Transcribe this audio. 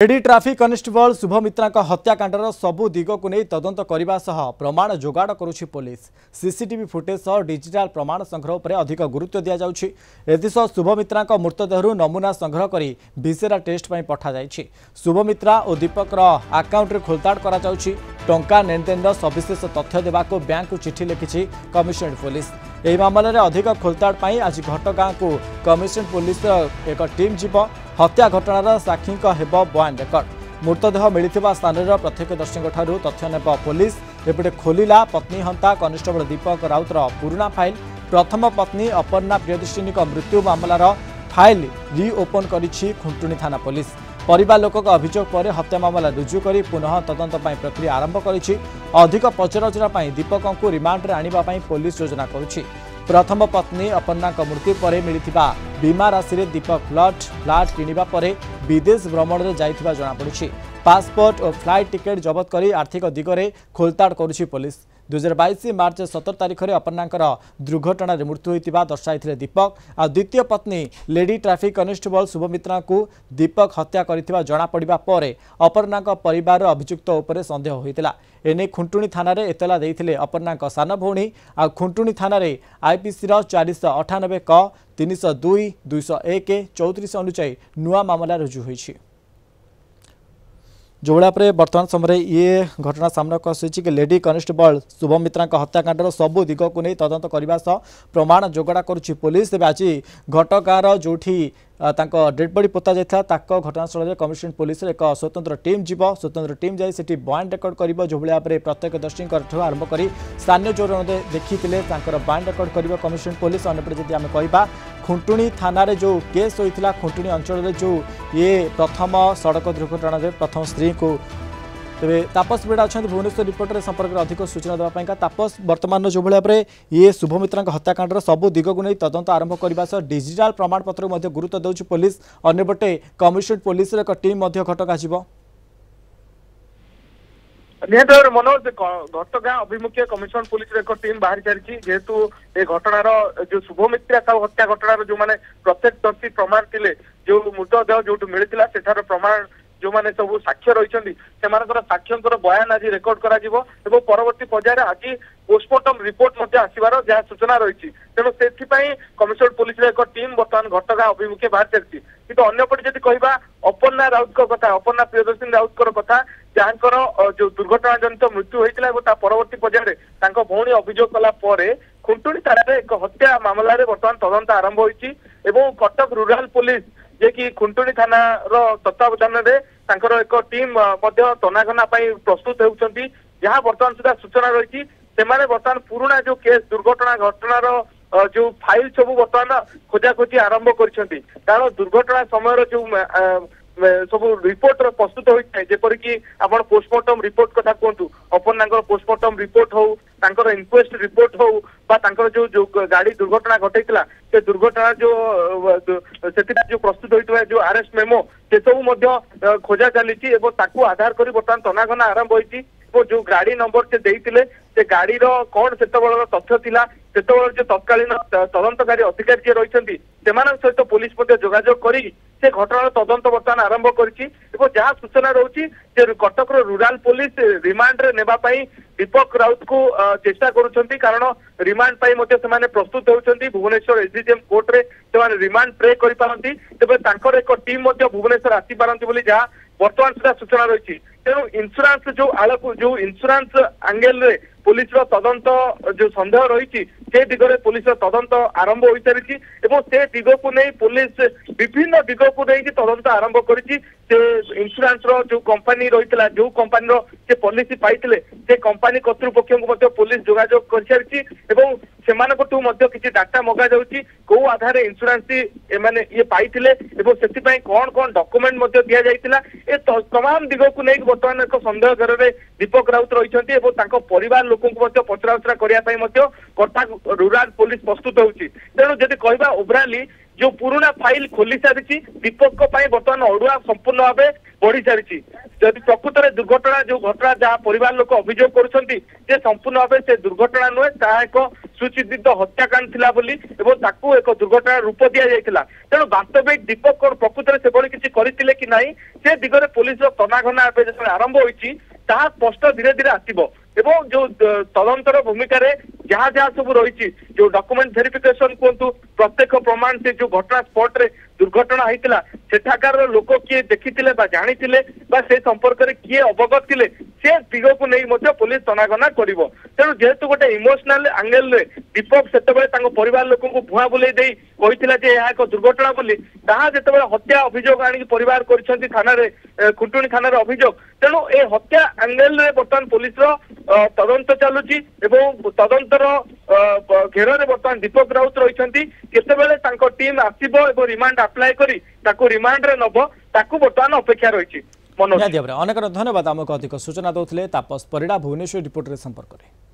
AD traffic constable Shubhamitra हत्याकांडर सबु दिग को नहीं तदंत करने सह प्रमाण जोगाड़ करुछि पुलिस। सीसीटीवी फुटेज सह डिजिटल प्रमाण संग्रह पर अधिक गुरुत्व दि जाउछि। एथिसह शुभमित्रा मृतदेह नमूना संग्रह कर भिसेरा टेस्ट पर पठा जाइछि। शुभमित्रा और दीपकर आकाउंट रे खोलताड़ करा जाउछि। टंका लेनदेन सविशेष तथ्य देवाको बैंक को चिठी लिखिछि कमिशनरेट पुलिस। एही मामले रे अधिक खोलताड़ पाई आज घटगाँ को कमिशनरेट पुलिस एक टीम जीव। हत्या घटनार साक्षी हेब बयान रेकर्ड। मृतदेह मिलता स्थान प्रत्यक्षदर्शी तथ्य नेब पुलिस। एपटे खोलिला पत्नी हंता कनेस्टेबल दीपक राउतर पुराना फाइल। प्रथम पत्नी अपर्णा प्रियदर्शिनी मृत्यु मामलार फाइल रिओपन करिछि खुंटुनी थाना पुलिस। परिवार लोक अभियोग पर हत्या मामला रुजु कर पुनः तदंत प्रक्रिया आरंभ करिछि। अधिक पचराउचरा दीपक को रिमांड रे आनिबा पुलिस योजना करुछि। प्रथम पत्नी अपर्णा मृत्यु पर मिलता बीमा राशि रे दीपक फ्लाट किनिबा परे विदेश भ्रमण में जाइथिबा जଣା पड़ुछि। पासपोर्ट और फ्लाइट टिकेट जबत कर आर्थिक दिगरे खोलताड़ करुछि पुलिस। 2022 मार्च 17 तारिख में अपर्णांकर दुर्घटना मृत्यु होता दर्शाई दीपक। आ द्वितीय पत्नी लेडी ट्राफिक कनेस्टेबल शुभमित्रा को दीपक हत्या करथिबा जଣା पड़िबा परे अपर्णा परिवार अभियुक्त उपरे संदेह होइतिला। एने खुंटुनी थाना रे एतला देइथिले अपर्णा सान भौणी। आ खुंटुनी थाना रे आईपीसी 498 क 302 201 34 अनुसार नुआ मामला रुजु होइछि। जोड़ा वर्तमान समय ये घटना सामना आसी कि लेडी कनेस्टेबल शुभमित्रा हत्याकांडर सबु दिग को नहीं तदंत करने सह प्रमाण जोगड़ा करुछि पुलिस। तेज आज घटगाँर जो डेड बॉडी पोता जाता घटनास्थल में कमिशनरेट पुलिस एक स्वतंत्र टीम जीव। स्वतंत्र टीम जाई सेठी बयान रेकर्ड कर जो भाया प्रत्यक्षदर्शी आरंभ कर स्थानीय जो देखी बयान रेकर्ड कर कमिशनरेट पुलिस। अंपटे जदि आम कह खुंटुनी थाना रे जो केस होता खुंटुनी अंचल में जो ये प्रथम सड़क दुर्घटना प्रथम स्त्री को तेरे तापस बेड़ा अच्छा भुवनेश्वर रिपोर्टर संपर्क में अधिक सूचना देवाई तापस वर्तमान जो भाया ये शुभमित्रा हत्याकांडर सबू दिग को नहीं तदंत आरंभ करने डिजिटल प्रमाणपत्र को गुरुत्व देउछि पुलिस। अन्यपटे कमिशनरेट पुलिस एक टीम घटगाँ जीव। निहत मनोज घटगाँ अभिमुखी कमिशनर पुलिस एक टीम बाहरी सारी जेहेतु ए घटनार जो शुभमित्रा हत्या घटनार जो मैंने प्रत्यक्षदर्शी प्रमाण थे जो मृतदेह जो मिलता सेठार प्रमाण जो मैंने सब साक्ष्य रही साक्ष्य बयान आज रेकर्ड करा परवर्ती पर्यायर आज पोस्टमार्टम रिपोर्ट आसबार जहाँ सूचना रही। तेणु से कमिशनरेट पुलिस एक टीम बर्तमान घटगाँ अभिमुखे बाहर चलती। कि अंपटे जब कह अपर्णा राउत कथा अपर्णा प्रियदर्शिनी राउत कथा जहाँ जो दुर्घटना जनित मृत्यु होता परवर्ती पर्यायर भौणी अभियोग कला खुंटुनी थाना एक हत्या मामलें बर्तमान तदंत आरंभ होती। कटक रूराल पुलिस जे कि खुंटुनी थाना तत्वावधान एक टीम तनाघना प्रस्तुत होती। जहाँ बर्तमान सुधा सूचना रही बर्तमान पुराना जो केस दुर्घटना घटनार जो फाइल सब बर्तमान खोजाखोजी आरंभ कर कारण दुर्घटना समय जो सब रिपोर्ट प्रस्तुत होता है जेपरिक आप पोस्टमार्टम रिपोर्ट कथा कहतु अपर्णा पोस्टमार्टम रिपोर्ट हो इनक्वेस्ट रिपोर्ट हो जो जो गाड़ी दुर्घटना घटना से दुर्घटना जो प्रस्तुत होता है जो अरेस्ट मेमो से सब खोजा चली आधार कर बर्तमान तनाघना आरंभ होती। जो गाड़ी नंबर से देते से गाड़ी कौन से तथ्य थिला से जो तत्कालीन तदंतकारी अधिकारी जी रही सहित पुलिस जोगाजोग कर से घटनार तदंत बर्तमान आरंभ कर जहाँ सूचना रही कटक रूराल पुलिस रिमांड रे नेबाई दीपक राउत को चेष्टा करुछंती कारण रिमांड से प्रस्तुत होती भुवनेश्वर एसडीजेएम कोर्ट रे से रिमांड प्रे कर पारती तेज एक टीम भुवनेश्वर आसी पारती जहाँ बर्तमान सुधा सूचना रही। तेणु इंश्योरेंस जो आलक जो इंश्योरेंस एंगेल रे पुलिस तदंत जो संदेह रही से दिगरे पुलिस तदंत आरंभ हो सारी से दिग को नहीं पुलिस विभिन्न दिग को नहीं तदंत आरंभ कर इंश्योरेंस जो कंपनी रही जो कंपनी से पॉलिसी पाई से कंपनी कर्तृपक्ष को पुलिस जोगाजोग कर सारी किसी डाटा मगा जाऊँगी कौ आधार इंश्योरेंस ये पाई से कौन कौन डॉक्यूमेंट दि जाता ए तमाम दिग को नहीं बर्तमान एक संदेह घर में दीपक राउत रही परिवार लोक पचराउचरा करने कटक रूराल पुलिस प्रस्तुत होती। तेणु जदि कह ओभराली जो पुराना फाइल खोली सारी दीपक बर्तमान अड़ुआ संपूर्ण भाव बढ़ी सारी जदि प्रकृत में दुर्घटना जो घटना जहाँ परिवार लोक अभियोग करुछंती जे संपूर्ण भाव से दुर्घटना नुहे ता एक सुचिंतित हत्याकांड थिला बोली एवं ताकू एक दुर्घटना रूप दि जाइथिला तेणु वास्तविक दीपक प्रकृत में सेभली किसी करथिले कि नाही से दिगरे पुलिस तनाघना आरंभ होईची ताहा स्पष्ट धीरे धीरे आसिबो एवं जो तदंतर भूमिका जहाँ जहाँ सब रही जो डॉक्यूमेंट वेरिफिकेशन कहतु प्रत्यक्ष प्रमाण से जो घटना स्पॉट रे दुर्घटना होता सेठाकार लोक किए देखी जानी से संपर्क में किए अवगत थे से दिग को नहीं पुलिस तनाघना कर तेणु जेहेतु गोटे इमोशनल एंगल रे दीपक से परिवार लोक भुआ बुले कही एक दुर्घटना बोली जहाँ जो हत्या अभियोग आनी परिवार कर थाना खुंटुणी थाना अभियोग तेणु ए हत्या एंगल रे बर्तमान पुलिस तदंत चलुची एवं तदंतर घेर में बर्तमान दीपक राउत रही केतेबेले टीम आसीबो एवं रिमांड अप्लाई करी ताकू रिमांड रे नब ताकू बर्तमान अपेक्षा रही। अनेक धन्यवाद आमको अधिक सूचना दौले तापस परिड़ा भुवनेश्वर रिपोर्ट संपर्क में।